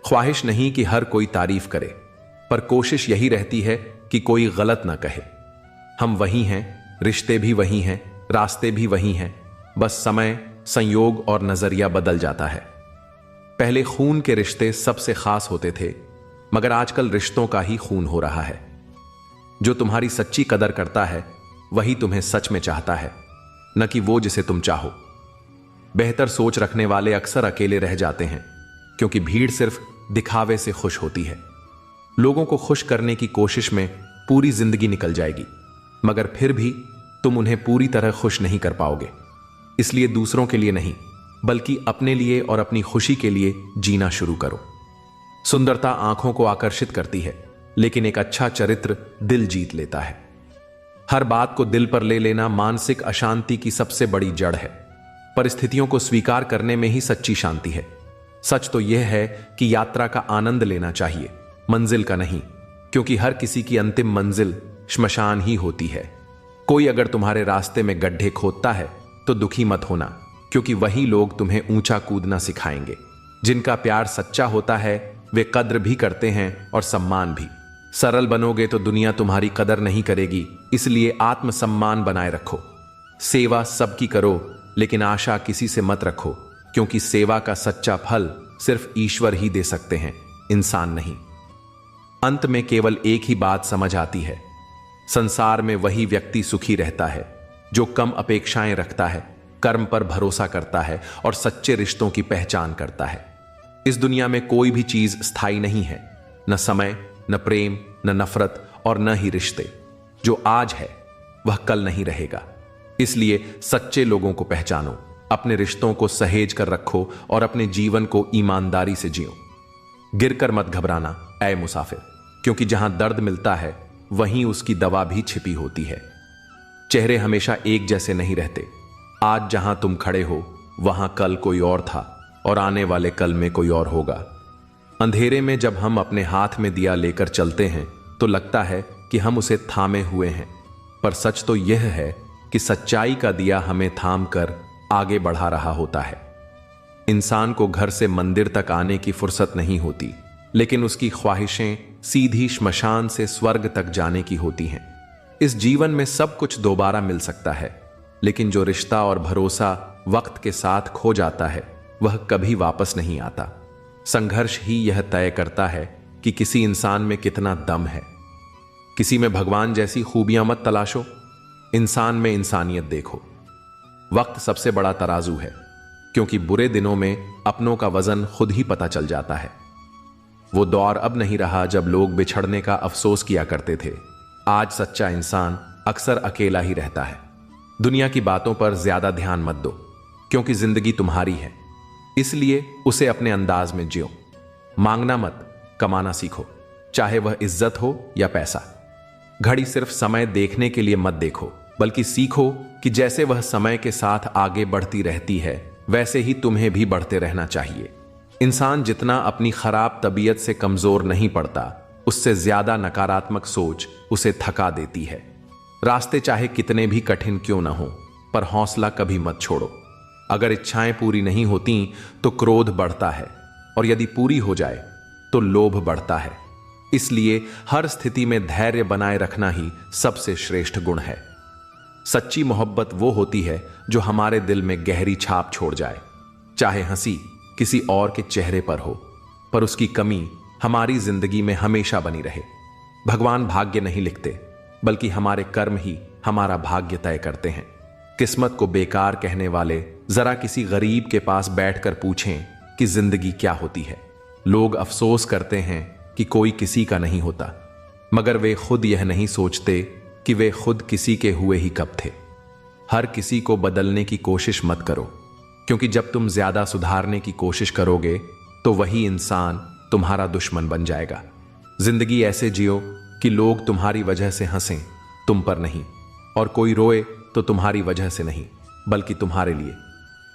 ख्वाहिश नहीं कि हर कोई तारीफ करे, पर कोशिश यही रहती है कि कोई गलत ना कहे। हम वही हैं, रिश्ते भी वही हैं, रास्ते भी वही हैं, बस समय, संयोग और नजरिया बदल जाता है। पहले खून के रिश्ते सबसे खास होते थे, मगर आजकल रिश्तों का ही खून हो रहा है। जो तुम्हारी सच्ची कदर करता है वही तुम्हें सच में चाहता है, न कि वो जिसे तुम चाहो। बेहतर सोच रखने वाले अक्सर अकेले रह जाते हैं, क्योंकि भीड़ सिर्फ दिखावे से खुश होती है। लोगों को खुश करने की कोशिश में पूरी जिंदगी निकल जाएगी, मगर फिर भी तुम उन्हें पूरी तरह खुश नहीं कर पाओगे। इसलिए दूसरों के लिए नहीं, बल्कि अपने लिए और अपनी खुशी के लिए जीना शुरू करो। सुंदरता आंखों को आकर्षित करती है, लेकिन एक अच्छा चरित्र दिल जीत लेता है। हर बात को दिल पर ले लेना मानसिक अशांति की सबसे बड़ी जड़ है। परिस्थितियों को स्वीकार करने में ही सच्ची शांति है। सच तो यह है कि यात्रा का आनंद लेना चाहिए, मंजिल का नहीं, क्योंकि हर किसी की अंतिम मंजिल श्मशान ही होती है। कोई अगर तुम्हारे रास्ते में गड्ढे खोदता है तो दुखी मत होना, क्योंकि वही लोग तुम्हें ऊंचा कूदना सिखाएंगे। जिनका प्यार सच्चा होता है वे कद्र भी करते हैं और सम्मान भी। सरल बनोगे तो दुनिया तुम्हारी कदर नहीं करेगी, इसलिए आत्मसम्मान बनाए रखो। सेवा सबकी करो, लेकिन आशा किसी से मत रखो, क्योंकि सेवा का सच्चा फल सिर्फ ईश्वर ही दे सकते हैं, इंसान नहीं। अंत में केवल एक ही बात समझ आती है, संसार में वही व्यक्ति सुखी रहता है जो कम अपेक्षाएं रखता है, कर्म पर भरोसा करता है और सच्चे रिश्तों की पहचान करता है। इस दुनिया में कोई भी चीज स्थायी नहीं है, न समय, न प्रेम, न नफरत और न ही रिश्ते। जो आज है वह कल नहीं रहेगा। इसलिए सच्चे लोगों को पहचानो, अपने रिश्तों को सहेज कर रखो और अपने जीवन को ईमानदारी से जियो। गिरकर मत घबराना ऐ मुसाफिर, क्योंकि जहां दर्द मिलता है वहीं उसकी दवा भी छिपी होती है। चेहरे हमेशा एक जैसे नहीं रहते। आज जहां तुम खड़े हो वहां कल कोई और था और आने वाले कल में कोई और होगा। अंधेरे में जब हम अपने हाथ में दिया लेकर चलते हैं तो लगता है कि हम उसे थामे हुए हैं, पर सच तो यह है कि सच्चाई का दिया हमें थाम कर आगे बढ़ा रहा होता है। इंसान को घर से मंदिर तक आने की फुर्सत नहीं होती, लेकिन उसकी ख्वाहिशें सीधी श्मशान से स्वर्ग तक जाने की होती हैं। इस जीवन में सब कुछ दोबारा मिल सकता है, लेकिन जो रिश्ता और भरोसा वक्त के साथ खो जाता है वह कभी वापस नहीं आता। संघर्ष ही यह तय करता है कि किसी इंसान में कितना दम है। किसी में भगवान जैसी खूबियां मत तलाशो, इंसान में इंसानियत देखो। वक्त सबसे बड़ा तराजू है, क्योंकि बुरे दिनों में अपनों का वजन खुद ही पता चल जाता है। वो दौर अब नहीं रहा जब लोग बिछड़ने का अफसोस किया करते थे। आज सच्चा इंसान अक्सर अकेला ही रहता है। दुनिया की बातों पर ज्यादा ध्यान मत दो, क्योंकि जिंदगी तुम्हारी है, इसलिए उसे अपने अंदाज में जियो। मांगना मत, कमाना सीखो, चाहे वह इज्जत हो या पैसा। घड़ी सिर्फ समय देखने के लिए मत देखो, बल्कि सीखो कि जैसे वह समय के साथ आगे बढ़ती रहती है वैसे ही तुम्हें भी बढ़ते रहना चाहिए। इंसान जितना अपनी खराब तबीयत से कमजोर नहीं पड़ता, उससे ज्यादा नकारात्मक सोच उसे थका देती है। रास्ते चाहे कितने भी कठिन क्यों ना हो, पर हौसला कभी मत छोड़ो। अगर इच्छाएं पूरी नहीं होती तो क्रोध बढ़ता है, और यदि पूरी हो जाए तो लोभ बढ़ता है। इसलिए हर स्थिति में धैर्य बनाए रखना ही सबसे श्रेष्ठ गुण है। सच्ची मोहब्बत वो होती है जो हमारे दिल में गहरी छाप छोड़ जाए। चाहे हंसी किसी और के चेहरे पर हो, पर उसकी कमी हमारी जिंदगी में हमेशा बनी रहे। भगवान भाग्य नहीं लिखते, बल्कि हमारे कर्म ही हमारा भाग्य तय करते हैं। किस्मत को बेकार कहने वाले जरा किसी गरीब के पास बैठकर पूछें कि जिंदगी क्या होती है। लोग अफसोस करते हैं कि कोई किसी का नहीं होता, मगर वे खुद यह नहीं सोचते कि वे खुद किसी के हुए ही कब थे। हर किसी को बदलने की कोशिश मत करो, क्योंकि जब तुम ज्यादा सुधारने की कोशिश करोगे तो वही इंसान तुम्हारा दुश्मन बन जाएगा। जिंदगी ऐसे जियो कि लोग तुम्हारी वजह से हंसें, तुम पर नहीं, और कोई रोए तो तुम्हारी वजह से नहीं, बल्कि तुम्हारे लिए।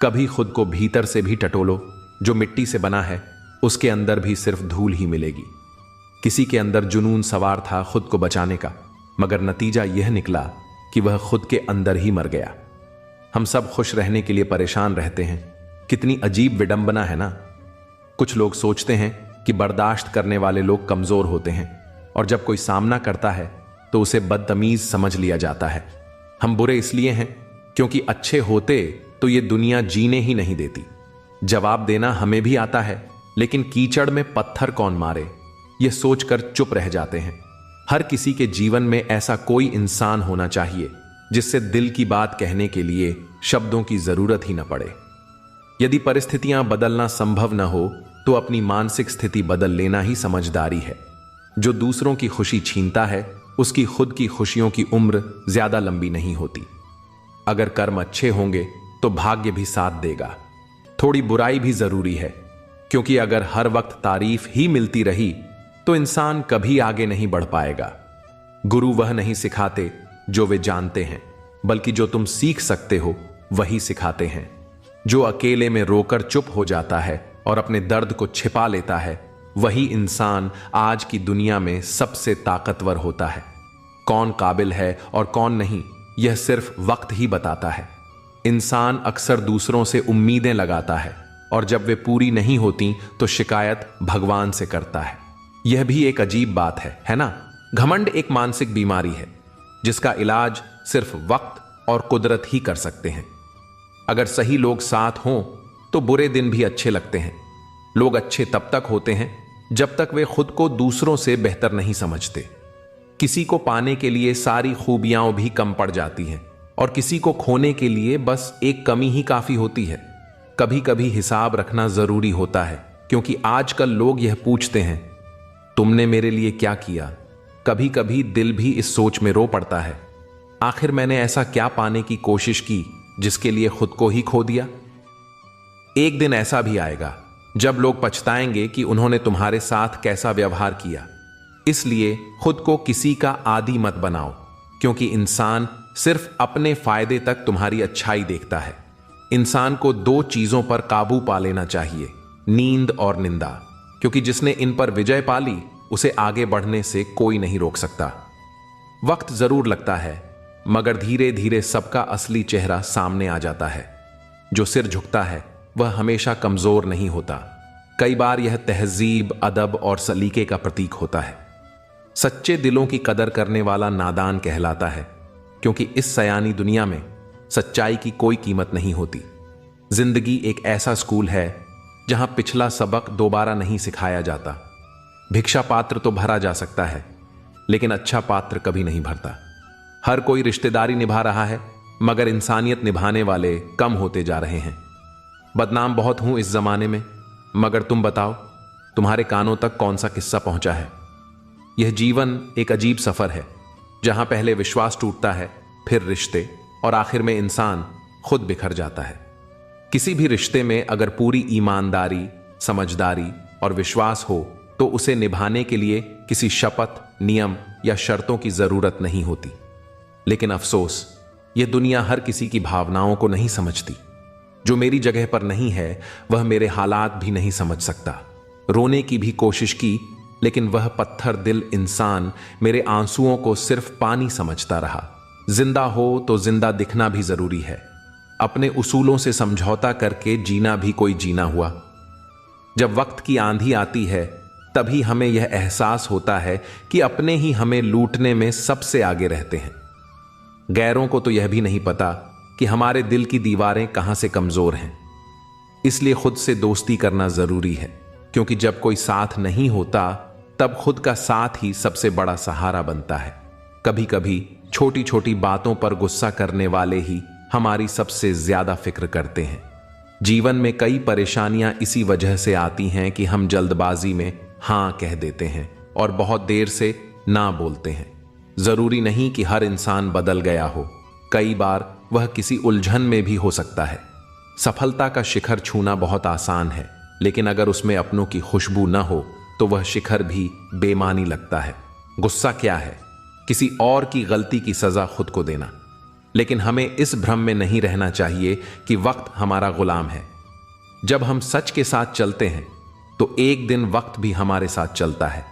कभी खुद को भीतर से भी टटोलो। जो मिट्टी से बना है उसके अंदर भी सिर्फ धूल ही मिलेगी। किसी के अंदर जुनून सवार था खुद को बचाने का, मगर नतीजा यह निकला कि वह खुद के अंदर ही मर गया। हम सब खुश रहने के लिए परेशान रहते हैं। कितनी अजीब विडंबना है ना। कुछ लोग सोचते हैं कि बर्दाश्त करने वाले लोग कमजोर होते हैं, और जब कोई सामना करता है तो उसे बदतमीज समझ लिया जाता है। हम बुरे इसलिए हैं क्योंकि अच्छे होते तो ये दुनिया जीने ही नहीं देती। जवाब देना हमें भी आता है, लेकिन कीचड़ में पत्थर कौन मारे, यह सोचकर चुप रह जाते हैं। हर किसी के जीवन में ऐसा कोई इंसान होना चाहिए जिससे दिल की बात कहने के लिए शब्दों की जरूरत ही न पड़े। यदि परिस्थितियां बदलना संभव न हो तो अपनी मानसिक स्थिति बदल लेना ही समझदारी है। जो दूसरों की खुशी छीनता है उसकी खुद की खुशियों की उम्र ज्यादा लंबी नहीं होती। अगर कर्म अच्छे होंगे तो भाग्य भी साथ देगा। थोड़ी बुराई भी जरूरी है, क्योंकि अगर हर वक्त तारीफ ही मिलती रही तो इंसान कभी आगे नहीं बढ़ पाएगा। गुरु वह नहीं सिखाते जो वे जानते हैं, बल्कि जो तुम सीख सकते हो वही सिखाते हैं। जो अकेले में रोकर चुप हो जाता है और अपने दर्द को छिपा लेता है, वही इंसान आज की दुनिया में सबसे ताकतवर होता है। कौन काबिल है और कौन नहीं, यह सिर्फ वक्त ही बताता है। इंसान अक्सर दूसरों से उम्मीदें लगाता है, और जब वे पूरी नहीं होती तो शिकायत भगवान से करता है। यह भी एक अजीब बात है ना। घमंड एक मानसिक बीमारी है जिसका इलाज सिर्फ वक्त और कुदरत ही कर सकते हैं। अगर सही लोग साथ हों तो बुरे दिन भी अच्छे लगते हैं। लोग अच्छे तब तक होते हैं जब तक वे खुद को दूसरों से बेहतर नहीं समझते। किसी को पाने के लिए सारी खूबियां भी कम पड़ जाती हैं, और किसी को खोने के लिए बस एक कमी ही काफी होती है। कभी कभी हिसाब रखना जरूरी होता है, क्योंकि आजकल लोग यह पूछते हैं, तुमने मेरे लिए क्या किया? कभी कभी दिल भी इस सोच में रो पड़ता है, आखिर मैंने ऐसा क्या पाने की कोशिश की जिसके लिए खुद को ही खो दिया। एक दिन ऐसा भी आएगा जब लोग पछताएंगे कि उन्होंने तुम्हारे साथ कैसा व्यवहार किया। इसलिए खुद को किसी का आदी मत बनाओ, क्योंकि इंसान सिर्फ अपने फायदे तक तुम्हारी अच्छाई देखता है। इंसान को दो चीजों पर काबू पा लेना चाहिए, नींद और निंदा, क्योंकि जिसने इन पर विजय पा ली उसे आगे बढ़ने से कोई नहीं रोक सकता। वक्त जरूर लगता है, मगर धीरे धीरे सबका असली चेहरा सामने आ जाता है। जो सिर झुकता है वह हमेशा कमजोर नहीं होता। कई बार यह तहजीब, अदब और सलीके का प्रतीक होता है। सच्चे दिलों की कदर करने वाला नादान कहलाता है, क्योंकि इस सयानी दुनिया में सच्चाई की कोई कीमत नहीं होती। जिंदगी एक ऐसा स्कूल है जहां पिछला सबक दोबारा नहीं सिखाया जाता। भिक्षा पात्र तो भरा जा सकता है, लेकिन अच्छा पात्र कभी नहीं भरता। हर कोई रिश्तेदारी निभा रहा है, मगर इंसानियत निभाने वाले कम होते जा रहे हैं। बदनाम बहुत हूं इस जमाने में, मगर तुम बताओ, तुम्हारे कानों तक कौन सा किस्सा पहुंचा है? यह जीवन एक अजीब सफर है, जहां पहले विश्वास टूटता है, फिर रिश्ते, और आखिर में इंसान खुद बिखर जाता है। किसी भी रिश्ते में अगर पूरी ईमानदारी, समझदारी और विश्वास हो तो उसे निभाने के लिए किसी शपथ, नियम या शर्तों की जरूरत नहीं होती। लेकिन अफसोस, यह दुनिया हर किसी की भावनाओं को नहीं समझती। जो मेरी जगह पर नहीं है वह मेरे हालात भी नहीं समझ सकता। रोने की भी कोशिश की, लेकिन वह पत्थर दिल इंसान मेरे आंसुओं को सिर्फ पानी समझता रहा। जिंदा हो तो जिंदा दिखना भी जरूरी है। अपने उसूलों से समझौता करके जीना भी कोई जीना हुआ। जब वक्त की आंधी आती है तभी हमें यह एहसास होता है कि अपने ही हमें लूटने में सबसे आगे रहते हैं। गैरों को तो यह भी नहीं पता कि हमारे दिल की दीवारें कहां से कमजोर हैं। इसलिए खुद से दोस्ती करना जरूरी है, क्योंकि जब कोई साथ नहीं होता तब खुद का साथ ही सबसे बड़ा सहारा बनता है। कभी कभी छोटी छोटी बातों पर गुस्सा करने वाले ही हमारी सबसे ज्यादा फिक्र करते हैं। जीवन में कई परेशानियां इसी वजह से आती हैं कि हम जल्दबाजी में हां कह देते हैं और बहुत देर से ना बोलते हैं। जरूरी नहीं कि हर इंसान बदल गया हो, कई बार वह किसी उलझन में भी हो सकता है। सफलता का शिखर छूना बहुत आसान है, लेकिन अगर उसमें अपनों की खुशबू न हो तो वह शिखर भी बेमानी लगता है। गुस्सा क्या है? किसी और की गलती की सजा खुद को देना। लेकिन हमें इस भ्रम में नहीं रहना चाहिए कि वक्त हमारा गुलाम है। जब हम सच के साथ चलते हैं तो एक दिन वक्त भी हमारे साथ चलता है।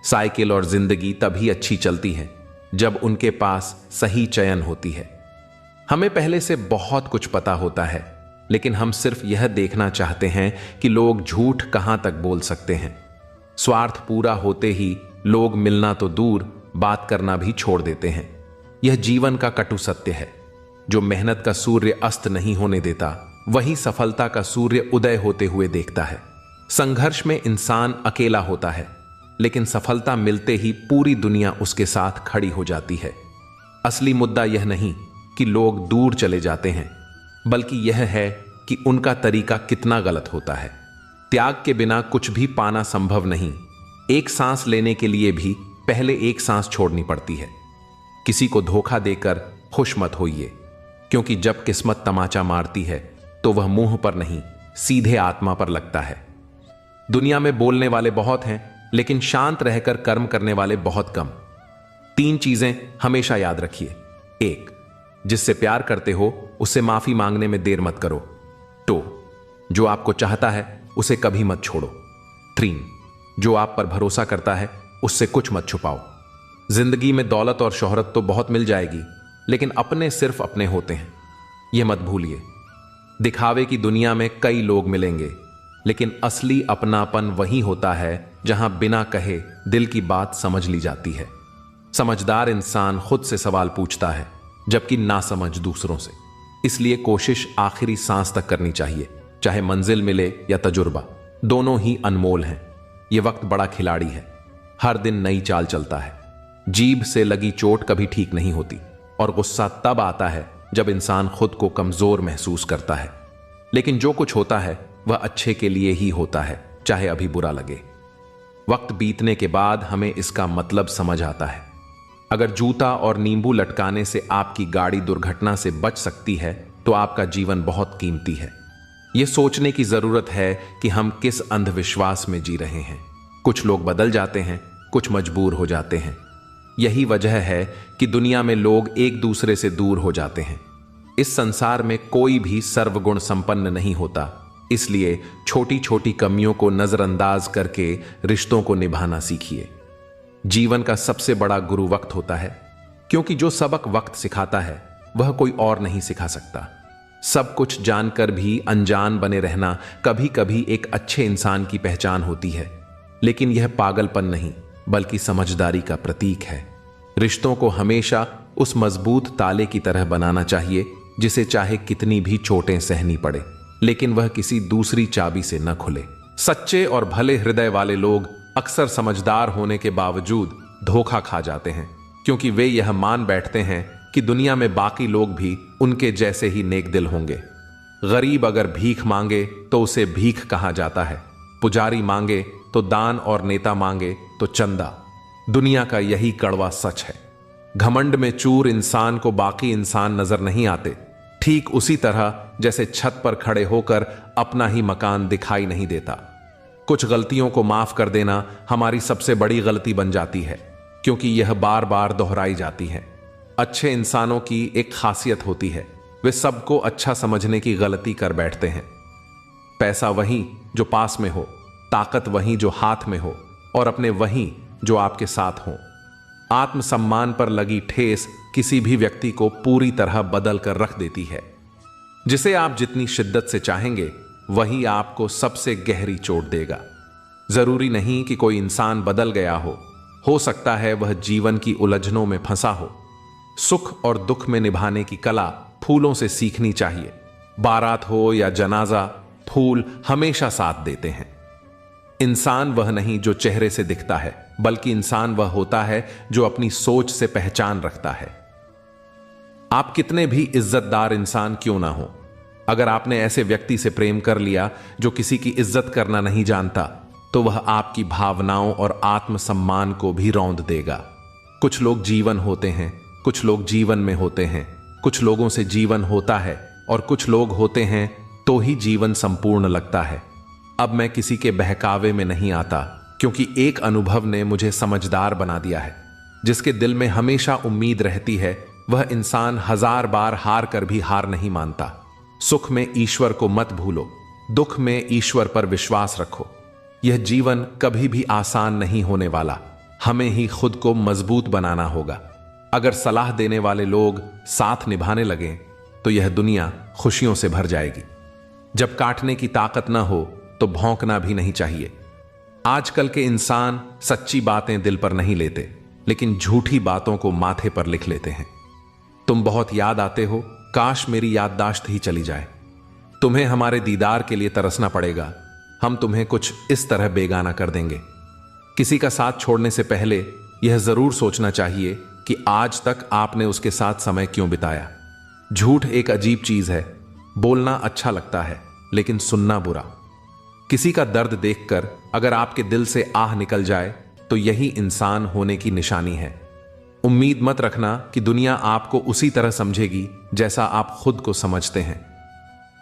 साइकिल और जिंदगी तभी अच्छी चलती है जब उनके पास सही चयन होती है। हमें पहले से बहुत कुछ पता होता है, लेकिन हम सिर्फ यह देखना चाहते हैं कि लोग झूठ कहां तक बोल सकते हैं। स्वार्थ पूरा होते ही लोग मिलना तो दूर, बात करना भी छोड़ देते हैं। यह जीवन का कटु सत्य है। जो मेहनत का सूर्य अस्त नहीं होने देता, वही सफलता का सूर्य उदय होते हुए देखता है। संघर्ष में इंसान अकेला होता है, लेकिन सफलता मिलते ही पूरी दुनिया उसके साथ खड़ी हो जाती है। असली मुद्दा यह नहीं कि लोग दूर चले जाते हैं, बल्कि यह है कि उनका तरीका कितना गलत होता है। त्याग के बिना कुछ भी पाना संभव नहीं। एक सांस लेने के लिए भी पहले एक सांस छोड़नी पड़ती है। किसी को धोखा देकर खुश मत होइए, क्योंकि जब किस्मत तमाचा मारती है तो वह मुंह पर नहीं, सीधे आत्मा पर लगता है। दुनिया में बोलने वाले बहुत हैं, लेकिन शांत रहकर कर्म करने वाले बहुत कम। 3 चीजें हमेशा याद रखिए। 1, जिससे प्यार करते हो उससे माफी मांगने में देर मत करो। 2, जो आपको चाहता है उसे कभी मत छोड़ो। 3, जो आप पर भरोसा करता है उससे कुछ मत छुपाओ। जिंदगी में दौलत और शोहरत तो बहुत मिल जाएगी, लेकिन अपने सिर्फ अपने होते हैं, यह मत भूलिए। दिखावे की दुनिया में कई लोग मिलेंगे, लेकिन असली अपनापन वही होता है जहां बिना कहे दिल की बात समझ ली जाती है। समझदार इंसान खुद से सवाल पूछता है, जबकि नासमझ दूसरों से। इसलिए कोशिश आखिरी सांस तक करनी चाहिए, चाहे मंजिल मिले या तजुर्बा, दोनों ही अनमोल हैं। यह वक्त बड़ा खिलाड़ी है, हर दिन नई चाल चलता है। जीभ से लगी चोट कभी ठीक नहीं होती, और गुस्सा तब आता है जब इंसान खुद को कमजोर महसूस करता है। लेकिन जो कुछ होता है वह अच्छे के लिए ही होता है, चाहे अभी बुरा लगे। वक्त बीतने के बाद हमें इसका मतलब समझ आता है। अगर जूता और नींबू लटकाने से आपकी गाड़ी दुर्घटना से बच सकती है तो आपका जीवन बहुत कीमती है। ये सोचने की जरूरत है कि हम किस अंधविश्वास में जी रहे हैं। कुछ लोग बदल जाते हैं, कुछ मजबूर हो जाते हैं। यही वजह है कि दुनिया में लोग एक दूसरे से दूर हो जाते हैं। इस संसार में कोई भी सर्वगुण संपन्न नहीं होता, इसलिए छोटी छोटी कमियों को नजरअंदाज करके रिश्तों को निभाना सीखिए। जीवन का सबसे बड़ा गुरु वक्त होता है, क्योंकि जो सबक वक्त सिखाता है वह कोई और नहीं सिखा सकता। सब कुछ जानकर भी अनजान बने रहना कभी कभी एक अच्छे इंसान की पहचान होती है, लेकिन यह पागलपन नहीं बल्कि समझदारी का प्रतीक है। रिश्तों को हमेशा उस मजबूत ताले की तरह बनाना चाहिए जिसे चाहे कितनी भी चोटें सहनी पड़े, लेकिन वह किसी दूसरी चाबी से न खुले। सच्चे और भले हृदय वाले लोग अक्सर समझदार होने के बावजूद धोखा खा जाते हैं, क्योंकि वे यह मान बैठते हैं कि दुनिया में बाकी लोग भी उनके जैसे ही नेक दिल होंगे। गरीब अगर भीख मांगे तो उसे भीख कहा जाता है, पुजारी मांगे तो दान और नेता मांगे तो चंदा। दुनिया का यही कड़वा सच है। घमंड में चूर इंसान को बाकी इंसान नजर नहीं आते, ठीक उसी तरह जैसे छत पर खड़े होकर अपना ही मकान दिखाई नहीं देता। कुछ गलतियों को माफ कर देना हमारी सबसे बड़ी गलती बन जाती है, क्योंकि यह बार बार दोहराई जाती है। अच्छे इंसानों की एक खासियत होती है, वे सबको अच्छा समझने की गलती कर बैठते हैं। पैसा वही जो पास में हो, ताकत वही जो हाथ में हो, और अपने वही जो आपके साथ हो। आत्मसम्मान पर लगी ठेस किसी भी व्यक्ति को पूरी तरह बदल कर रख देती है। जिसे आप जितनी शिद्दत से चाहेंगे वही आपको सबसे गहरी चोट देगा। जरूरी नहीं कि कोई इंसान बदल गया हो सकता है वह जीवन की उलझनों में फंसा हो। सुख और दुख में निभाने की कला फूलों से सीखनी चाहिए। बारात हो या जनाजा, फूल हमेशा साथ देते हैं। इंसान वह नहीं जो चेहरे से दिखता है, बल्कि इंसान वह होता है जो अपनी सोच से पहचान रखता है। आप कितने भी इज्जतदार इंसान क्यों ना हो, अगर आपने ऐसे व्यक्ति से प्रेम कर लिया जो किसी की इज्जत करना नहीं जानता, तो वह आपकी भावनाओं और आत्मसम्मान को भी रौंद देगा। कुछ लोग जीवन होते हैं, कुछ लोग जीवन में होते हैं। कुछ लोगों से जीवन होता है और कुछ लोग होते हैं तो ही जीवन संपूर्ण लगता है। अब मैं किसी के बहकावे में नहीं आता, क्योंकि एक अनुभव ने मुझे समझदार बना दिया है। जिसके दिल में हमेशा उम्मीद रहती है वह इंसान 1000 बार हार कर भी हार नहीं मानता। सुख में ईश्वर को मत भूलो, दुख में ईश्वर पर विश्वास रखो। यह जीवन कभी भी आसान नहीं होने वाला, हमें ही खुद को मजबूत बनाना होगा। अगर सलाह देने वाले लोग साथ निभाने लगें तो यह दुनिया खुशियों से भर जाएगी। जब काटने की ताकत ना हो तो भौंकना भी नहीं चाहिए। आजकल के इंसान सच्ची बातें दिल पर नहीं लेते, लेकिन झूठी बातों को माथे पर लिख लेते हैं। तुम बहुत याद आते हो, काश मेरी याददाश्त ही चली जाए। तुम्हें हमारे दीदार के लिए तरसना पड़ेगा, हम तुम्हें कुछ इस तरह बेगाना कर देंगे। किसी का साथ छोड़ने से पहले यह जरूर सोचना चाहिए कि आज तक आपने उसके साथ समय क्यों बिताया। झूठ एक अजीब चीज है, बोलना अच्छा लगता है लेकिन सुनना बुरा। किसी का दर्द देखकर अगर आपके दिल से आह निकल जाए तो यही इंसान होने की निशानी है। उम्मीद मत रखना कि दुनिया आपको उसी तरह समझेगी जैसा आप खुद को समझते हैं।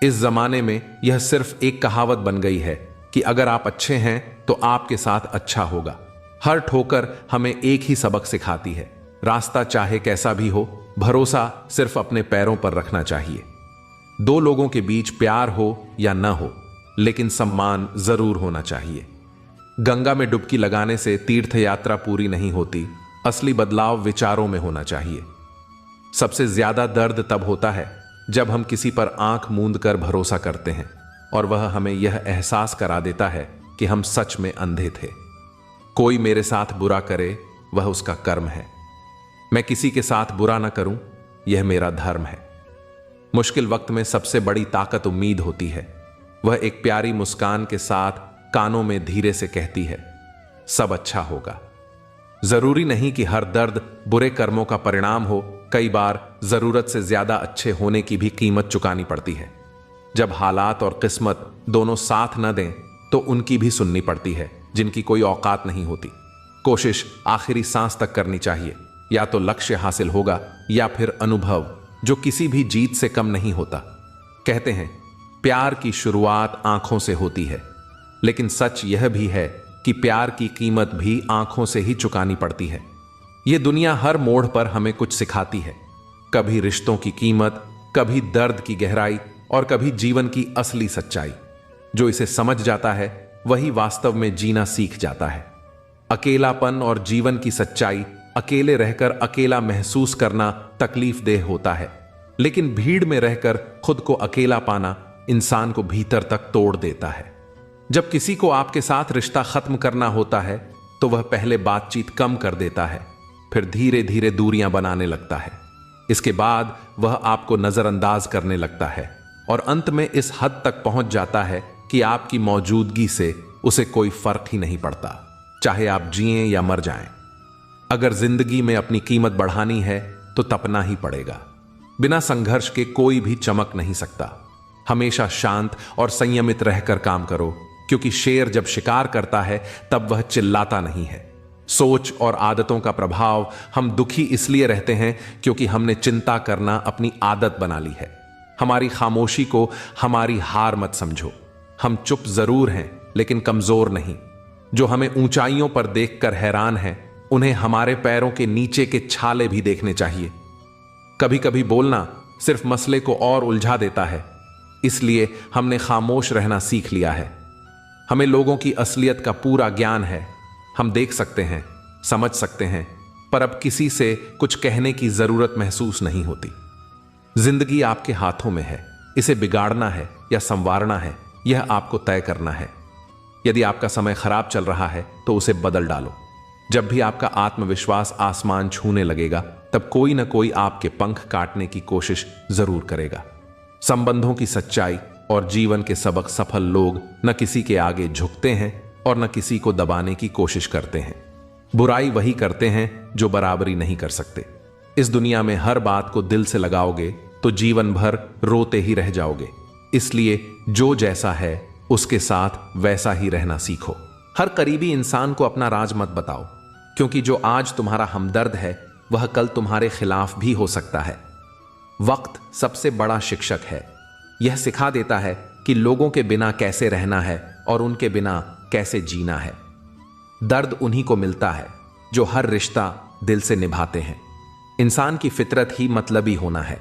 इस जमाने में यह सिर्फ एक कहावत बन गई है कि अगर आप अच्छे हैं तो आपके साथ अच्छा होगा। हर ठोकर हमें एक ही सबक सिखाती है, रास्ता चाहे कैसा भी हो, भरोसा सिर्फ अपने पैरों पर रखना चाहिए। दो लोगों के बीच प्यार हो या न हो, लेकिन सम्मान जरूर होना चाहिए। गंगा में डुबकी लगाने से तीर्थ यात्रा पूरी नहीं होती, असली बदलाव विचारों में होना चाहिए। सबसे ज्यादा दर्द तब होता है जब हम किसी पर आंख मूंद कर भरोसा करते हैं और वह हमें यह एहसास करा देता है कि हम सच में अंधे थे। कोई मेरे साथ बुरा करे वह उसका कर्म है, मैं किसी के साथ बुरा ना करूं यह मेरा धर्म है। मुश्किल वक्त में सबसे बड़ी ताकत उम्मीद होती है। वह एक प्यारी मुस्कान के साथ कानों में धीरे से कहती है, सब अच्छा होगा। जरूरी नहीं कि हर दर्द बुरे कर्मों का परिणाम हो, कई बार जरूरत से ज्यादा अच्छे होने की भी कीमत चुकानी पड़ती है। जब हालात और किस्मत दोनों साथ न दें तो उनकी भी सुननी पड़ती है जिनकी कोई औकात नहीं होती। कोशिश आखिरी सांस तक करनी चाहिए, या तो लक्ष्य हासिल होगा या फिर अनुभव जो किसी भी जीत से कम नहीं होता। कहते हैं प्यार की शुरुआत आंखों से होती है, लेकिन सच यह भी है कि प्यार की कीमत भी आंखों से ही चुकानी पड़ती है। यह दुनिया हर मोड़ पर हमें कुछ सिखाती है, कभी रिश्तों की कीमत, कभी दर्द की गहराई और कभी जीवन की असली सच्चाई। जो इसे समझ जाता है वही वास्तव में जीना सीख जाता है। अकेलापन और जीवन की सच्चाई, अकेले रहकर अकेला महसूस करना तकलीफदेह होता है, लेकिन भीड़ में रहकर खुद को अकेला पाना इंसान को भीतर तक तोड़ देता है। जब किसी को आपके साथ रिश्ता खत्म करना होता है तो वह पहले बातचीत कम कर देता है, फिर धीरे धीरे दूरियां बनाने लगता है। इसके बाद वह आपको नजरअंदाज करने लगता है और अंत में इस हद तक पहुंच जाता है कि आपकी मौजूदगी से उसे कोई फर्क ही नहीं पड़ता, चाहे आप जिएं या मर जाएं। अगर जिंदगी में अपनी कीमत बढ़ानी है तो तपना ही पड़ेगा। बिना संघर्ष के कोई भी चमक नहीं सकता। हमेशा शांत और संयमित रहकर काम करो, क्योंकि शेर जब शिकार करता है तब वह चिल्लाता नहीं है। सोच और आदतों का प्रभाव, हम दुखी इसलिए रहते हैं क्योंकि हमने चिंता करना अपनी आदत बना ली है। हमारी खामोशी को हमारी हार मत समझो। हम चुप जरूर हैं लेकिन कमजोर नहीं। जो हमें ऊंचाइयों पर देखकर हैरान हैं, उन्हें हमारे पैरों के नीचे के छाले भी देखने चाहिए। कभी कभी बोलना सिर्फ मसले को और उलझा देता है, इसलिए हमने खामोश रहना सीख लिया है। हमें लोगों की असलियत का पूरा ज्ञान है। हम देख सकते हैं, समझ सकते हैं, पर अब किसी से कुछ कहने की जरूरत महसूस नहीं होती। जिंदगी आपके हाथों में है। इसे बिगाड़ना है या संवारना है, यह आपको तय करना है। यदि आपका समय खराब चल रहा है तो उसे बदल डालो। जब भी आपका आत्मविश्वास आसमान छूने लगेगा, तब कोई ना कोई आपके पंख काटने की कोशिश जरूर करेगा। संबंधों की सच्चाई और जीवन के सबक सफल लोग न किसी के आगे झुकते हैं और न किसी को दबाने की कोशिश करते हैं। बुराई वही करते हैं जो बराबरी नहीं कर सकते। इस दुनिया में हर बात को दिल से लगाओगे तो जीवन भर रोते ही रह जाओगे। इसलिए जो जैसा है उसके साथ वैसा ही रहना सीखो। हर करीबी इंसान को अपना राज मत बताओ, क्योंकि जो आज तुम्हारा हमदर्द है वह कल तुम्हारे खिलाफ भी हो सकता है। वक्त सबसे बड़ा शिक्षक है। यह सिखा देता है कि लोगों के बिना कैसे रहना है और उनके बिना कैसे जीना है। दर्द उन्हीं को मिलता है जो हर रिश्ता दिल से निभाते हैं। इंसान की फितरत ही मतलबी होना है।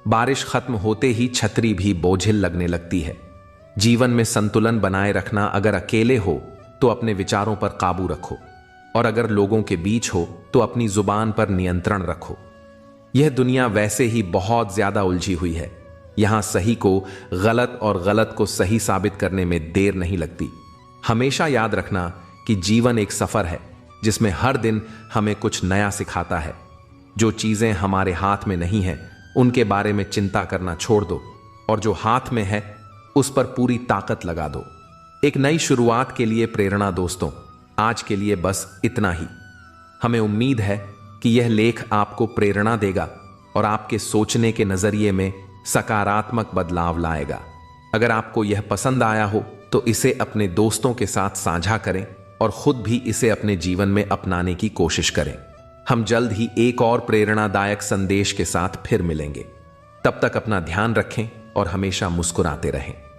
बारिश खत्म होते ही छतरी भी बोझिल लगने लगती है। जीवन में संतुलन बनाए रखना अगर अकेले हो तो अपने विचारों पर काबू रखो, और अगर लोगों के बीच हो तो अपनी जुबान पर नियंत्रण रखो। यह दुनिया वैसे ही बहुत ज्यादा उलझी हुई है। यहां सही को गलत और गलत को सही साबित करने में देर नहीं लगती। हमेशा याद रखना कि जीवन एक सफर है जिसमें हर दिन हमें कुछ नया सिखाता है। जो चीजें हमारे हाथ में नहीं हैं उनके बारे में चिंता करना छोड़ दो, और जो हाथ में है उस पर पूरी ताकत लगा दो। एक नई शुरुआत के लिए प्रेरणा दोस्तों, आज के लिए बस इतना ही। हमें उम्मीद है कि यह लेख आपको प्रेरणा देगा और आपके सोचने के नजरिए में सकारात्मक बदलाव लाएगा। अगर आपको यह पसंद आया हो तो इसे अपने दोस्तों के साथ साझा करें और खुद भी इसे अपने जीवन में अपनाने की कोशिश करें। हम जल्द ही एक और प्रेरणादायक संदेश के साथ फिर मिलेंगे। तब तक अपना ध्यान रखें और हमेशा मुस्कुराते रहें।